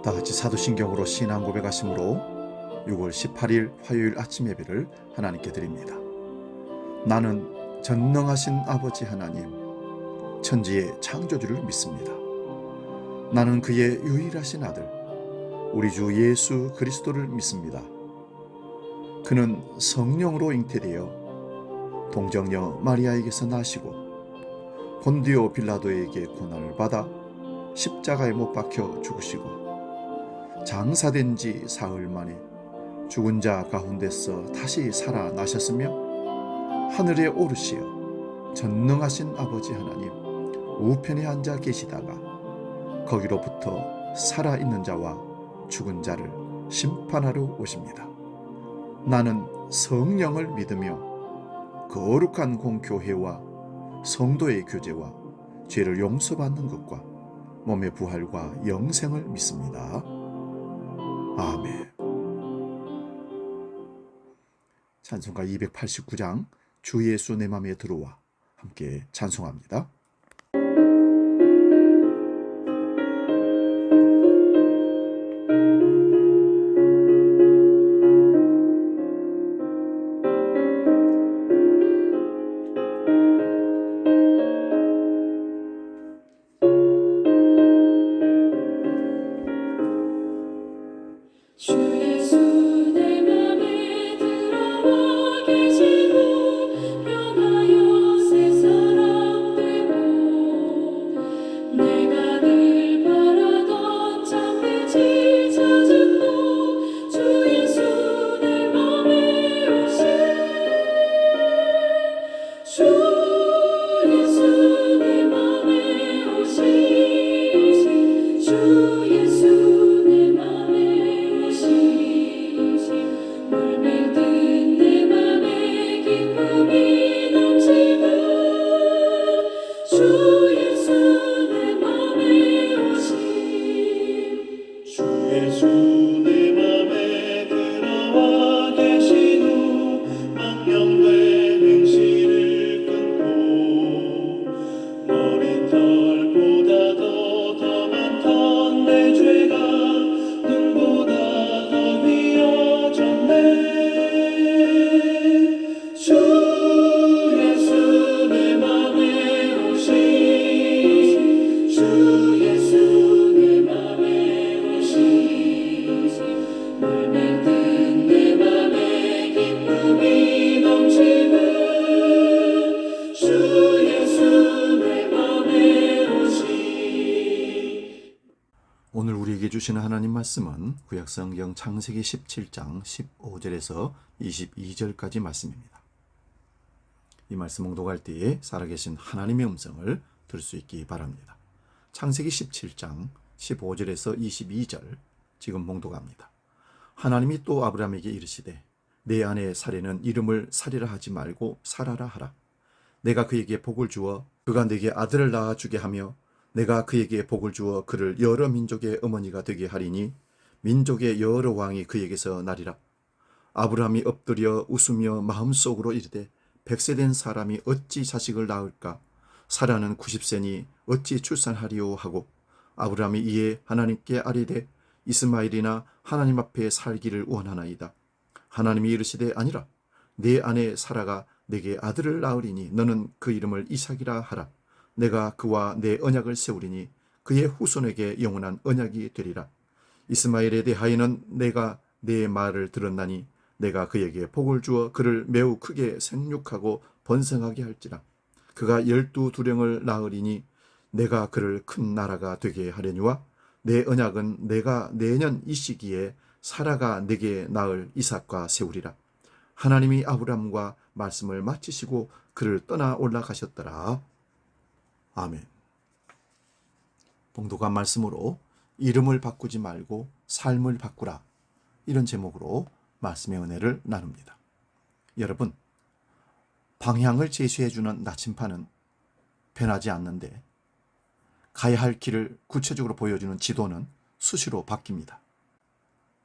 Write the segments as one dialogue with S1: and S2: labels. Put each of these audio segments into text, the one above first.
S1: 다 같이 사도신경으로 신앙 고백하심으로 6월 18일 화요일 아침 예배를 하나님께 드립니다. 나는 전능하신 아버지 하나님, 천지의 창조주를 믿습니다. 나는 그의 유일하신 아들, 우리 주 예수 그리스도를 믿습니다. 그는 성령으로 잉태되어 동정녀 마리아에게서 나시고 본디오 빌라도에게 고난을 받아 십자가에 못 박혀 죽으시고 장사된 지 사흘 만에 죽은 자 가운데서 다시 살아나셨으며 하늘에 오르시어 전능하신 아버지 하나님 우편에 앉아 계시다가 거기로부터 살아있는 자와 죽은 자를 심판하러 오십니다. 나는 성령을 믿으며 거룩한 공교회와 성도의 교제와 죄를 용서받는 것과 몸의 부활과 영생을 믿습니다. 아멘. 찬송가 289장 주 예수 내 맘에 들어와 함께 찬송합니다. 오늘 우리에게 주시는 하나님 말씀은 구약성경 창세기 17장 15절에서 22절까지 말씀입니다. 이 말씀 봉독할 때에 살아계신 하나님의 음성을 들을 수 있기 바랍니다. 창세기 17장 15절에서 22절 지금 봉독합니다. 하나님이 또 아브라함에게 이르시되 내 아내 사레는 이름을 사리라 하지 말고 사라라 하라. 내가 그에게 복을 주어 그가 내게 아들을 낳아주게 하며 내가 그에게 복을 주어 그를 여러 민족의 어머니가 되게 하리니 민족의 여러 왕이 그에게서 나리라. 아브라함이 엎드려 웃으며 마음속으로 이르되 100세 된 사람이 어찌 자식을 낳을까? 사라는 90세니 어찌 출산하리오 하고 아브라함이 이에 하나님께 아뢰되 이스마엘이나 하나님 앞에 살기를 원하나이다. 하나님이 이르시되 아니라 내 아내 사라가 내게 아들을 낳으리니 너는 그 이름을 이삭이라 하라. 내가 그와 내 언약을 세우리니 그의 후손에게 영원한 언약이 되리라. 이스마엘에 대하여는 내가 내 말을 들었나니 내가 그에게 복을 주어 그를 매우 크게 생육하고 번성하게 할지라. 그가 12두령을 낳으리니 내가 그를 큰 나라가 되게 하려니와 내 언약은 내가 내년 이 시기에 사라가 내게 낳을 이삭과 세우리라. 하나님이 아브람과 말씀을 마치시고 그를 떠나 올라가셨더라. 아멘. 봉독한 말씀으로 이름을 바꾸지 말고 삶을 바꾸라, 이런 제목으로 말씀의 은혜를 나눕니다. 여러분, 방향을 제시해주는 나침판은 변하지 않는데 가야 할 길을 구체적으로 보여주는 지도는 수시로 바뀝니다.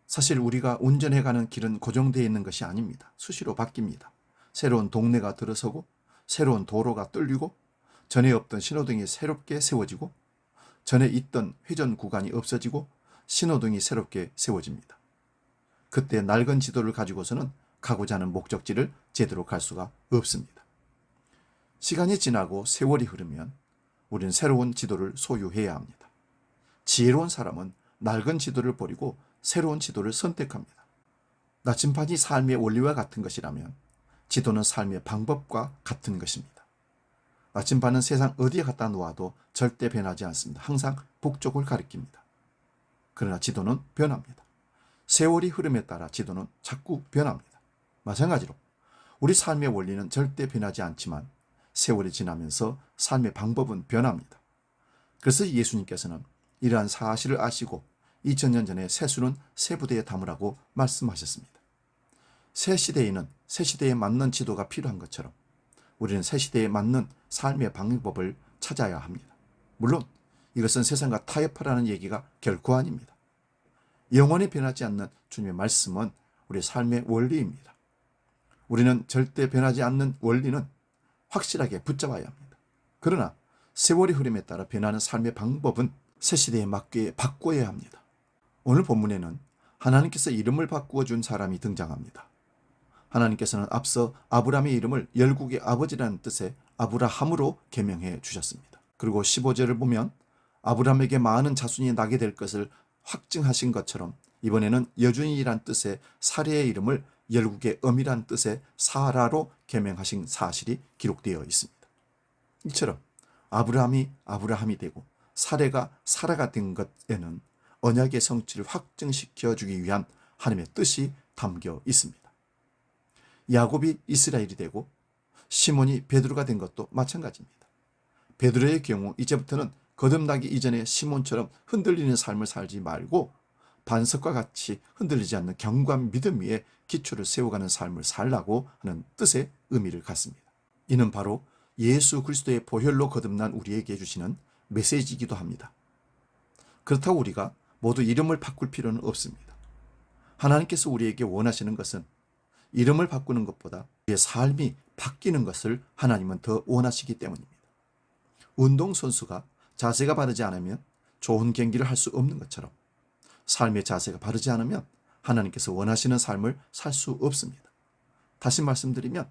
S1: 사실 우리가 운전해가는 길은 고정되어 있는 것이 아닙니다. 수시로 바뀝니다. 새로운 동네가 들어서고 새로운 도로가 뚫리고 전에 없던 신호등이 새롭게 세워지고 전에 있던 회전 구간이 없어지고 신호등이 새롭게 세워집니다. 그때 낡은 지도를 가지고서는 가고자 하는 목적지를 제대로 갈 수가 없습니다. 시간이 지나고 세월이 흐르면 우리는 새로운 지도를 소유해야 합니다. 지혜로운 사람은 낡은 지도를 버리고 새로운 지도를 선택합니다. 나침반이 삶의 원리와 같은 것이라면 지도는 삶의 방법과 같은 것입니다. 나침반은 세상 어디에 갖다 놓아도 절대 변하지 않습니다. 항상 북쪽을 가리킵니다. 그러나 지도는 변합니다. 세월이 흐름에 따라 지도는 자꾸 변합니다. 마찬가지로 우리 삶의 원리는 절대 변하지 않지만 세월이 지나면서 삶의 방법은 변합니다. 그래서 예수님께서는 이러한 사실을 아시고 2000년 전에 세수는 새 부대에 담으라고 말씀하셨습니다. 새 시대에는 새 시대에 맞는 지도가 필요한 것처럼 우리는 새 시대에 맞는 삶의 방법을 찾아야 합니다. 물론 이것은 세상과 타협하라는 얘기가 결코 아닙니다. 영원히 변하지 않는 주님의 말씀은 우리의 삶의 원리입니다. 우리는 절대 변하지 않는 원리는 확실하게 붙잡아야 합니다. 그러나 세월의 흐름에 따라 변하는 삶의 방법은 새 시대에 맞게 바꿔야 합니다. 오늘 본문에는 하나님께서 이름을 바꾸어 준 사람이 등장합니다. 하나님께서는 앞서 아브라함의 이름을 열국의 아버지라는 뜻의 아브라함으로 개명해 주셨습니다. 그리고 15절을 보면 아브라함에게 많은 자손이 나게 될 것을 확증하신 것처럼 이번에는 여주인이란 뜻의 사례의 이름을 열국의 엄이란 뜻의 사라로 개명하신 사실이 기록되어 있습니다. 이처럼 아브라함이 되고 사례가 사라가 된 것에는 언약의 성취를 확증시켜 주기 위한 하나님의 뜻이 담겨 있습니다. 야곱이 이스라엘이 되고 시몬이 베드로가 된 것도 마찬가지입니다. 베드로의 경우 이제부터는 거듭나기 이전에 시몬처럼 흔들리는 삶을 살지 말고 반석과 같이 흔들리지 않는 견고한 믿음 위에 기초를 세워가는 삶을 살라고 하는 뜻의 의미를 갖습니다. 이는 바로 예수 그리스도의 보혈로 거듭난 우리에게 주시는 메시지이기도 합니다. 그렇다고 우리가 모두 이름을 바꿀 필요는 없습니다. 하나님께서 우리에게 원하시는 것은 이름을 바꾸는 것보다 우리의 삶이 바뀌는 것을 하나님은 더 원하시기 때문입니다. 운동선수가 자세가 바르지 않으면 좋은 경기를 할 수 없는 것처럼 삶의 자세가 바르지 않으면 하나님께서 원하시는 삶을 살 수 없습니다. 다시 말씀드리면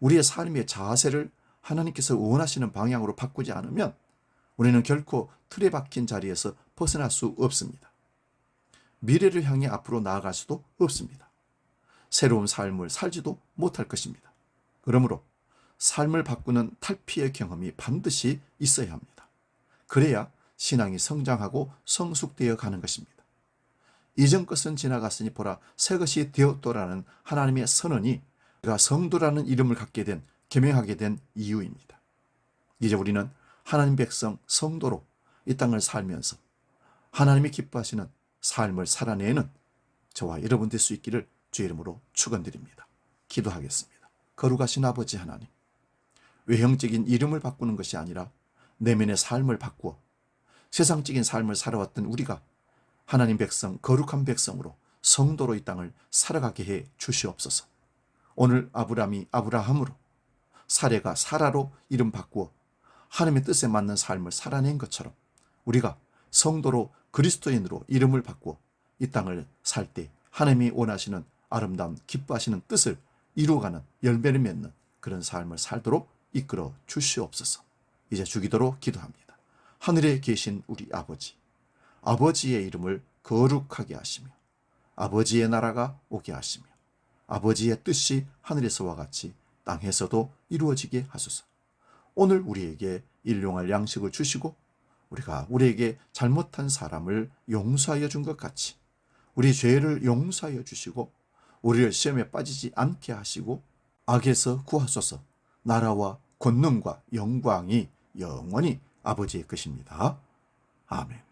S1: 우리의 삶의 자세를 하나님께서 원하시는 방향으로 바꾸지 않으면 우리는 결코 틀에 박힌 자리에서 벗어날 수 없습니다. 미래를 향해 앞으로 나아갈 수도 없습니다. 새로운 삶을 살지도 못할 것입니다. 그러므로 삶을 바꾸는 탈피의 경험이 반드시 있어야 합니다. 그래야 신앙이 성장하고 성숙되어 가는 것입니다. 이전 것은 지나갔으니 보라 새 것이 되었더라는 하나님의 선언이 우리가 성도라는 이름을 갖게 된 개명하게 된 이유입니다. 이제 우리는 하나님 백성 성도로 이 땅을 살면서 하나님이 기뻐하시는 삶을 살아내는 저와 여러분 될 수 있기를 주의 이름으로 축원드립니다. 기도하겠습니다. 거룩하신 아버지 하나님, 외형적인 이름을 바꾸는 것이 아니라 내면의 삶을 바꾸어 세상적인 삶을 살아왔던 우리가 하나님 백성, 거룩한 백성으로 성도로 이 땅을 살아가게 해 주시옵소서. 오늘 아브라함이 아브라함으로, 사례가 사라로 이름 바꾸어 하나님의 뜻에 맞는 삶을 살아낸 것처럼 우리가 성도로 그리스도인으로 이름을 바꾸어 이 땅을 살 때 하나님이 원하시는 아름다운 기뻐하시는 뜻을 이루어가는 열매를 맺는 그런 삶을 살도록 이끌어 주시옵소서. 이제 주기도록 기도합니다. 하늘에 계신 우리 아버지, 아버지의 이름을 거룩하게 하시며 아버지의 나라가 오게 하시며 아버지의 뜻이 하늘에서와 같이 땅에서도 이루어지게 하소서. 오늘 우리에게 일용할 양식을 주시고 우리가 우리에게 잘못한 사람을 용서하여 준 것 같이 우리 죄를 용서하여 주시고 우리를 시험에 빠지지 않게 하시고 악에서 구하소서. 나라와 권능과 영광이 영원히 아버지의 것입니다. 아멘.